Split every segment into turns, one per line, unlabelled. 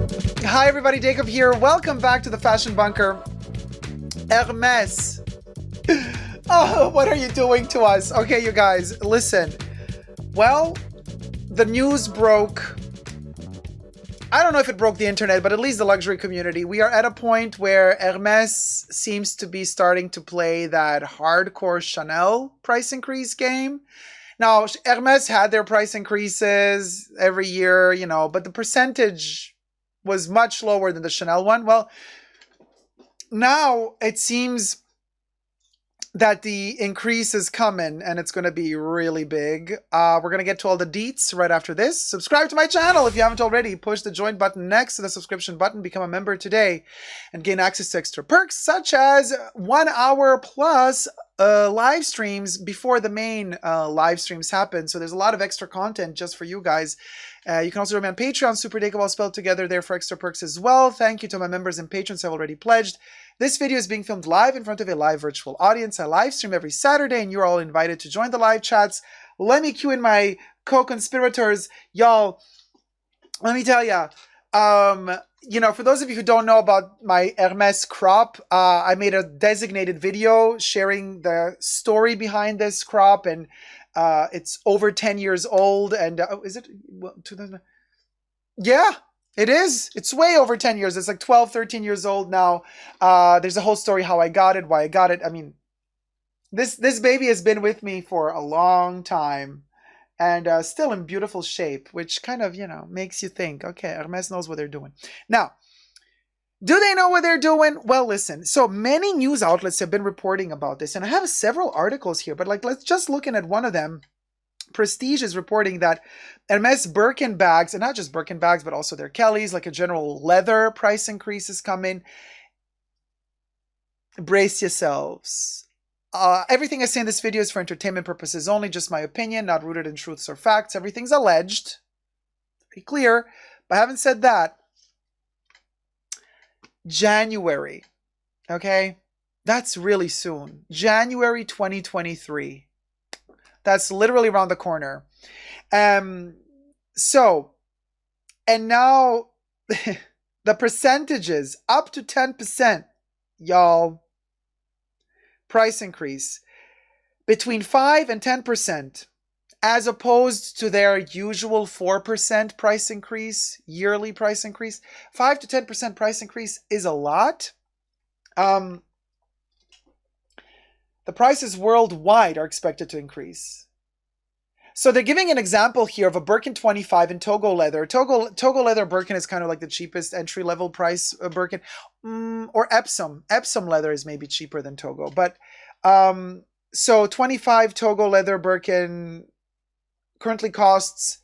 Hi everybody, Dacob here. Welcome back to the Fashion Bunker. Hermes. Oh, what are you doing to us? Okay, you guys, listen. Well, the news broke. I don't know if it broke the internet, but at least the luxury community. We are at a point where Hermes seems to be starting to play that hardcore Chanel price increase game. Now, Hermes had their price increases every year, but the percentage was much lower than the Chanel one. Well, now it seems that the increase is coming and it's going to be really big. We're going to get to all the deets right after this. Subscribe to my channel if you haven't already. Push the join button next to the subscription button. Become a member today and gain access to extra perks such as 1 hour plus live streams before the main live streams happen. So there's a lot of extra content just for you guys. You can also join me on Patreon, superdacob all spelled together there for extra perks as well. Thank you to my members and patrons who have already pledged. This video is being filmed live in front of a live virtual audience. I live stream every Saturday and you're all invited to join the live chats. Let me cue in my co-conspirators. Y'all, let me tell ya, for those of you who don't know about my Hermes crop, I made a designated video sharing the story behind this crop, and it's over 10 years old. And is it 2000? Yeah, it is. It's way over 10 years. It's like 12, 13 years old now. There's a whole story how I got it, why I got it. I mean, this baby has been with me for a long time. And still in beautiful shape, which kind of, makes you think, okay, Hermes knows what they're doing. Now, do they know what they're doing? Well, listen, so many news outlets have been reporting about this, and I have several articles here, but let's just looking at one of them. Prestige is reporting that Hermes Birkin bags, and not just Birkin bags, but also their Kellys, like a general leather price increase is coming. Brace yourselves. Everything I say in this video is for entertainment purposes only, just my opinion, not rooted in truths or facts. Everything's alleged. Be clear. But having said that, January, okay? That's really soon. January 2023. That's literally around the corner. And now the percentages, up to 10%, y'all. Price increase between 5 and 10%, as opposed to their usual 4% price increase, yearly price increase. 5 to 10% price increase is a lot. The prices worldwide are expected to increase. So they're giving an example here of a Birkin 25 in Togo leather. Togo leather Birkin is kind of like the cheapest entry-level price Birkin. Or Epsom. Epsom leather is maybe cheaper than Togo. But so 25 Togo leather Birkin currently costs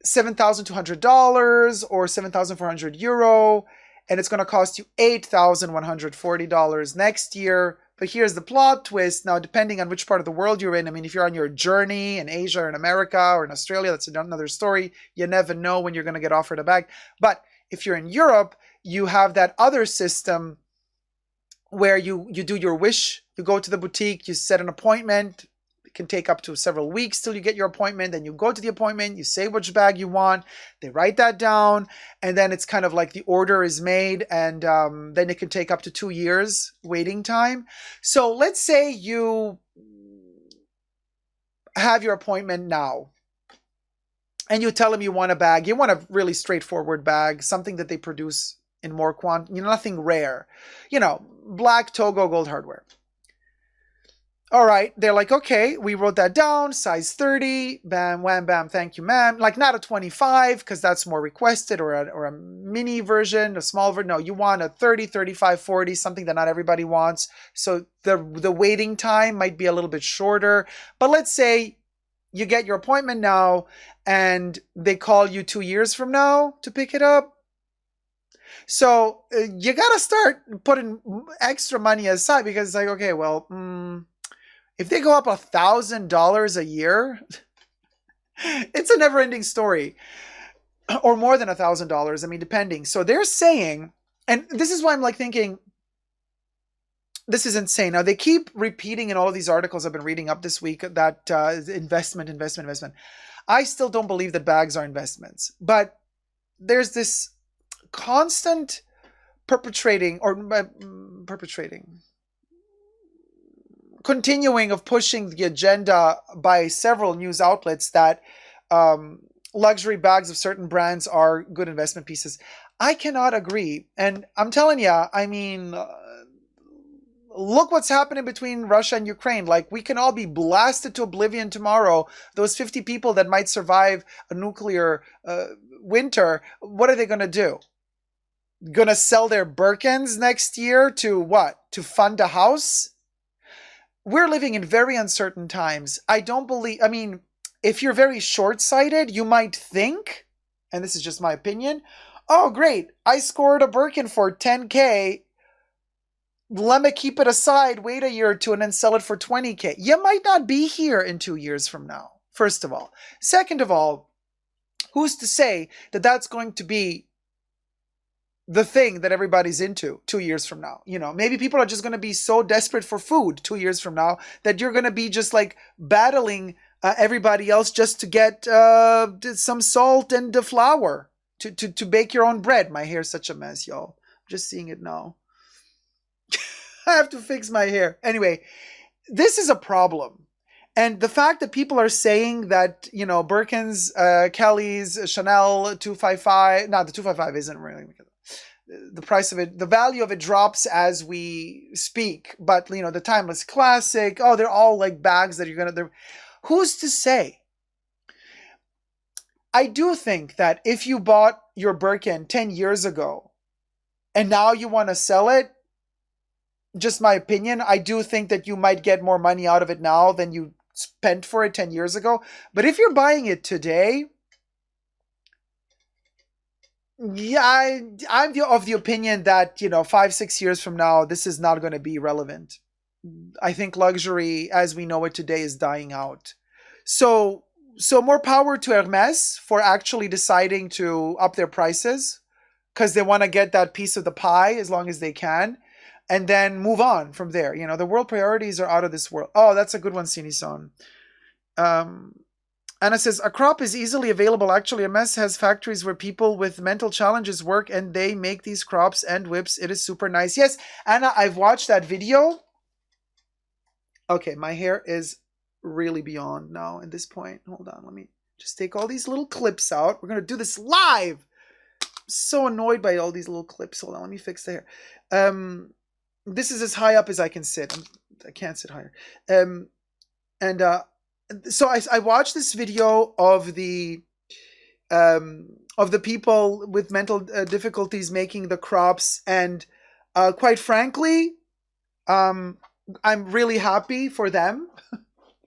$7,200 or €7,400. And it's going to cost you $8,140 next year. But here's the plot twist. Now, depending on which part of the world you're in, I mean, if you're on your journey in Asia or in America or in Australia, that's another story. You never know when you're going to get offered a bag. But if you're in Europe, you have that other system where you do your wish. You go to the boutique, you set an appointment. It can take up to several weeks till you get your appointment. Then you go to the appointment, you say which bag you want. They write that down. And then it's kind of like the order is made. And then it can take up to 2 years waiting time. So let's say you have your appointment now. And you tell them you want a bag. You want a really straightforward bag. Something that they produce in more quantity. Nothing rare. Black Togo gold hardware. All right, they're like, okay, we wrote that down, size 30, bam, wham, bam, thank you, ma'am. Like not a 25, because that's more requested, or a mini version, a small version. No, you want a 30, 35, 40, something that not everybody wants. So the waiting time might be a little bit shorter. But let's say you get your appointment now, and they call you 2 years from now to pick it up. So you got to start putting extra money aside, because it's like, okay, well, if they go up $1,000 a year, it's a never-ending story. Or more than $1,000, I mean, depending. So they're saying, and this is why I'm like thinking, this is insane. Now, they keep repeating in all of these articles I've been reading up this week that investment. I still don't believe that bags are investments. But there's this constant perpetrating or perpetrating continuing of pushing the agenda by several news outlets that luxury bags of certain brands are good investment pieces. I cannot agree. And I'm telling you, I mean, look what's happening between Russia and Ukraine. Like, we can all be blasted to oblivion tomorrow. Those 50 people that might survive a nuclear winter, what are they going to do? Going to sell their Birkins next year to what? To fund a house? We're living in very uncertain times. I don't believe, I mean, if you're very short-sighted, you might think, and this is just my opinion, oh, great, I scored a Birkin for 10K. Let me keep it aside, wait a year or two, and then sell it for 20K. You might not be here in 2 years from now, first of all. Second of all, who's to say that that's going to be the thing that everybody's into 2 years from now? You know, maybe people are just going to be so desperate for food 2 years from now that you're going to be just like battling everybody else just to get some salt and the flour to bake your own bread. My hair's such a mess, y'all. I'm just seeing it now. I have to fix my hair. Anyway, this is a problem. And the fact that people are saying that, you know, Birkins, Kelly's, Chanel 255, no, the 255 isn't really, the price of it, the value of it drops as we speak. But, you know, the Timeless Classic, oh, they're all like bags that you're going to, who's to say? I do think that if you bought your Birkin 10 years ago and now you want to sell it, just my opinion, I do think that you might get more money out of it now than you spent for it 10 years ago. But if you're buying it today, yeah, I'm of the opinion that, you know, 5-6 years from now, this is not going to be relevant. I think luxury as we know it today is dying out. So more power to Hermes for actually deciding to up their prices because they want to get that piece of the pie as long as they can. And then move on from there. You know, the world priorities are out of this world. Oh, that's a good one, Sinison. Anna says, a crop is easily available. Actually, Hermes has factories where people with mental challenges work and they make these crops and whips. It is super nice. Yes, Anna, I've watched that video. Okay, my hair is really beyond now at this point. Hold on, let me just take all these little clips out. We're going to do this live. I'm so annoyed by all these little clips. Hold on, let me fix the hair. This is as high up as I can sit. I can't sit higher. So I watched this video of the people with mental difficulties making the crops, and quite frankly, I'm really happy for them,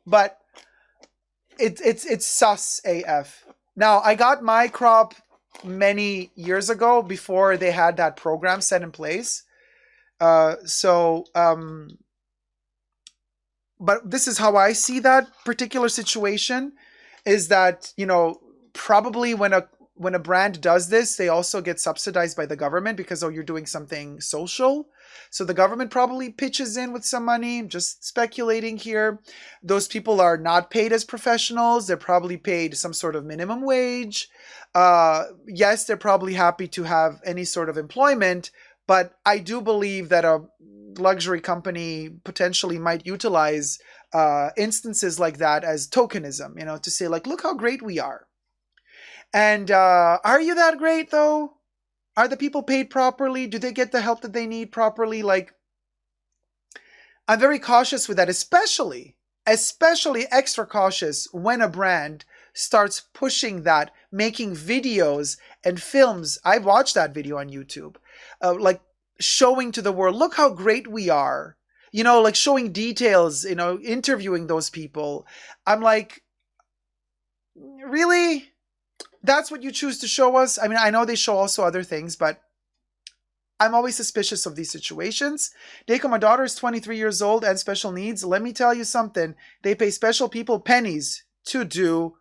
but it's sus AF. Now, I got my crop many years ago before they had that program set in place. But this is how I see that particular situation, is that, you know, probably when a brand does this, they also get subsidized by the government because, oh, you're doing something social. So the government probably pitches in with some money. I'm just speculating here. Those people are not paid as professionals. They're probably paid some sort of minimum wage. Yes, they're probably happy to have any sort of employment, but I do believe that a luxury company potentially might utilize instances like that as tokenism, you know, to say like, look how great we are. And are you that great though? Are the people paid properly? Do they get the help that they need properly? Like, I'm very cautious with that, especially extra cautious when a brand starts pushing that, making videos and films. I've watched that video on YouTube, like showing to the world, look how great we are. You know, like showing details, you know, interviewing those people. I'm like, really? That's what you choose to show us? I mean, I know they show also other things, but I'm always suspicious of these situations. Dacob, my daughter is 23 years old and special needs. Let me tell you something. They pay special people pennies to do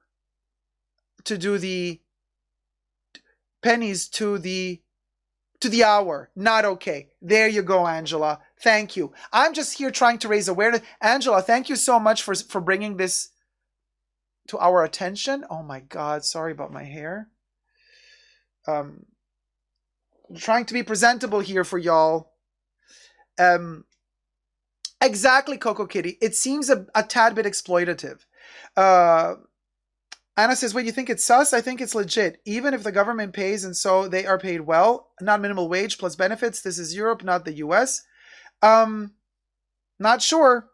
the pennies to the hour. Not okay. There you go, Angela. Thank you. I'm just here trying to raise awareness. Angela, thank you so much for bringing this to our attention. Oh my God, sorry about my hair. trying to be presentable here for y'all. Exactly, Coco Kitty. It seems a tad bit exploitative. Uh, Anna says, wait, you think it's sus? I think it's legit. Even if the government pays and so they are paid well, not minimal wage plus benefits. This is Europe, not the US. Not sure.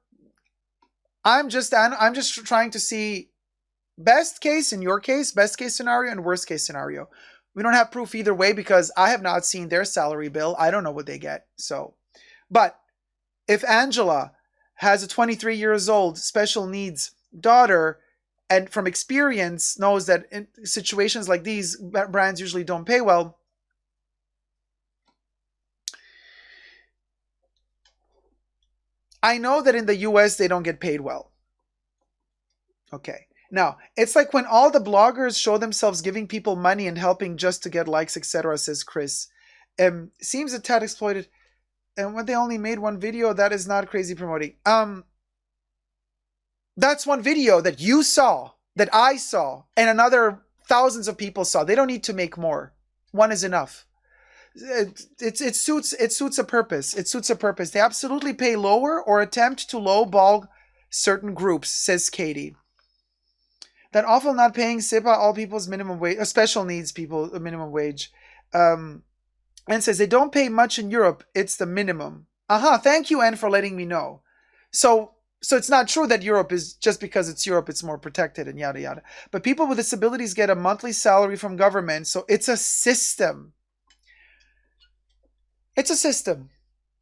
I'm just trying to see best case in your case, best case scenario, and worst case scenario. We don't have proof either way because I have not seen their salary bill. I don't know what they get. So, but if Angela has a 23 years old special needs daughter and from experience knows that in situations like these, brands usually don't pay well, I know that in the US they don't get paid well. Okay. Now, it's like when all the bloggers show themselves giving people money and helping just to get likes, etc., says Chris. Seems a tad exploited. And when they only made one video, that is not crazy promoting. That's one video that you saw, that I saw, and another thousands of people saw. They don't need to make more. One is enough. It suits a purpose. It suits a purpose. They absolutely pay lower or attempt to lowball certain groups, says Katie. That awful not paying SIPA all people's minimum wage, special needs people minimum wage. And says they don't pay much in Europe. It's the minimum. Thank you, Anne, for letting me know. So it's not true that Europe is just because it's Europe, it's more protected and yada yada. But people with disabilities get a monthly salary from government, so it's a system. It's a system.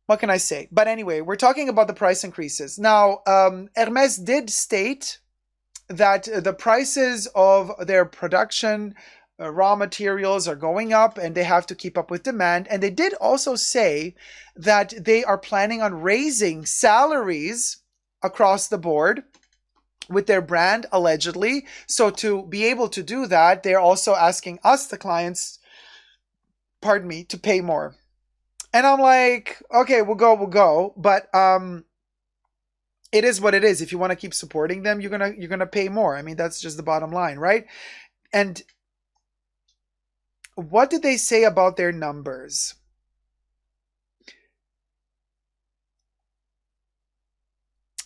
What can I say? But anyway, we're talking about the price increases. Now, Hermes did state that the prices of their production raw materials are going up and they have to keep up with demand. And they did also say that they are planning on raising salaries across the board with their brand, allegedly. So to be able to do that, they're also asking us, the clients, to pay more. And I'm like, okay, we'll go. But it is what it is. If you want to keep supporting them, you're gonna pay more. I mean, that's just the bottom line, right? And what did they say about their numbers?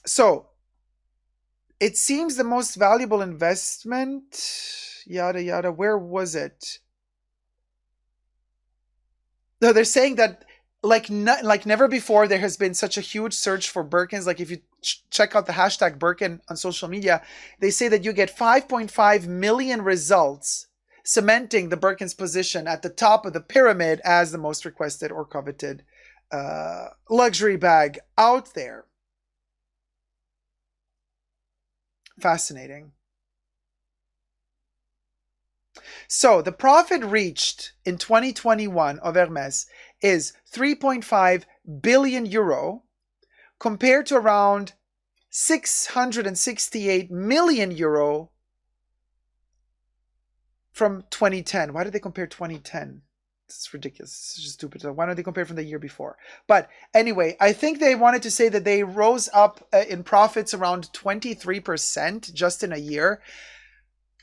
So it seems the most valuable investment, yada yada. Where was it? No, they're saying that like never before there has been such a huge search for Birkins. Like if you check out the hashtag Birkin on social media, they say that you get 5.5 million results, cementing the Birkin's position at the top of the pyramid as the most requested or coveted luxury bag out there. Fascinating. So the profit reached in 2021 of Hermes is 3.5 billion euro compared to around 668 million euro from 2010. Why did they compare 2010? It's ridiculous. It's just stupid. Why don't they compare from the year before? But anyway, I think they wanted to say that they rose up in profits around 23% just in a year,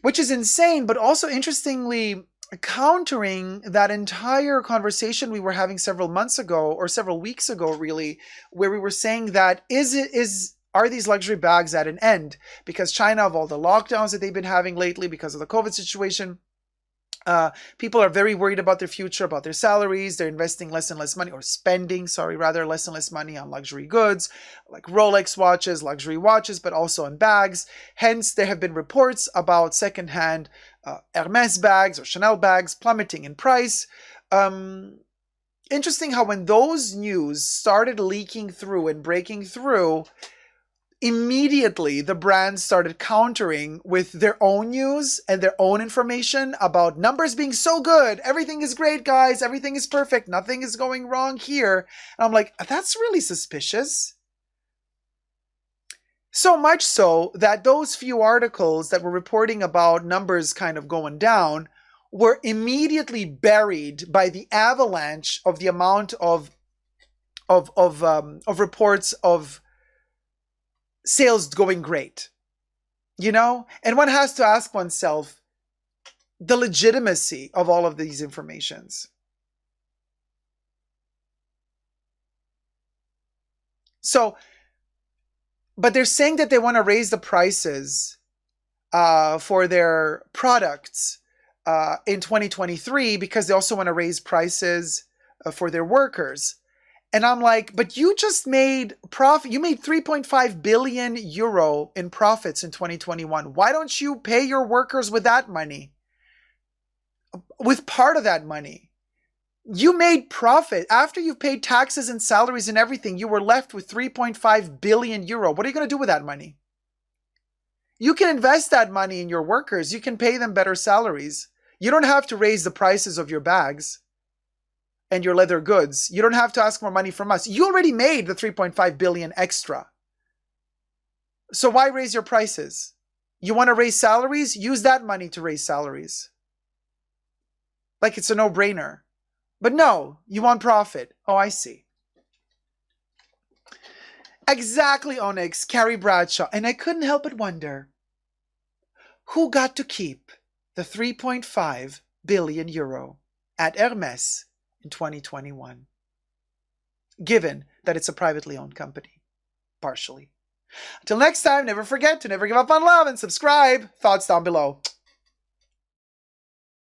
which is insane, but also interestingly countering that entire conversation we were having several months ago or several weeks ago, really, where we were saying that are these luxury bags at an end? Because China, of all the lockdowns that they've been having lately because of the COVID situation, people are very worried about their future, about their salaries. They're investing less and less money, or spending, less and less money on luxury goods, like Rolex watches, luxury watches, but also on bags. Hence, there have been reports about secondhand Hermes bags or Chanel bags plummeting in price. Interesting how when those news started leaking through and breaking through, immediately the brands started countering with their own news and their own information about numbers being so good. Everything is great, guys. Everything is perfect. Nothing is going wrong here. And I'm like, that's really suspicious. So much so that those few articles that were reporting about numbers kind of going down were immediately buried by the avalanche of the amount of reports of sales going great, and one has to ask oneself the legitimacy of all of these informations. So, but they're saying that they want to raise the prices for their products in 2023 because they also want to raise prices for their workers. And I'm like, but you just made profit. You made 3.5 billion euro in profits in 2021. Why don't you pay your workers with that money? With part of that money? You made profit. After you've paid taxes and salaries and everything, you were left with 3.5 billion euro. What are you going to do with that money? You can invest that money in your workers. You can pay them better salaries. You don't have to raise the prices of your bags and your leather goods. You don't have to ask more money from us. You already made the 3.5 billion extra. So why raise your prices? You want to raise salaries? Use that money to raise salaries. Like it's a no-brainer. But no, you want profit. Oh, I see. Exactly, Onyx, Carrie Bradshaw. And I couldn't help but wonder, who got to keep the 3.5 billion euro at Hermes in 2021? Given that it's a privately owned company, partially. Until next time, never forget to never give up on love and subscribe. Thoughts down below.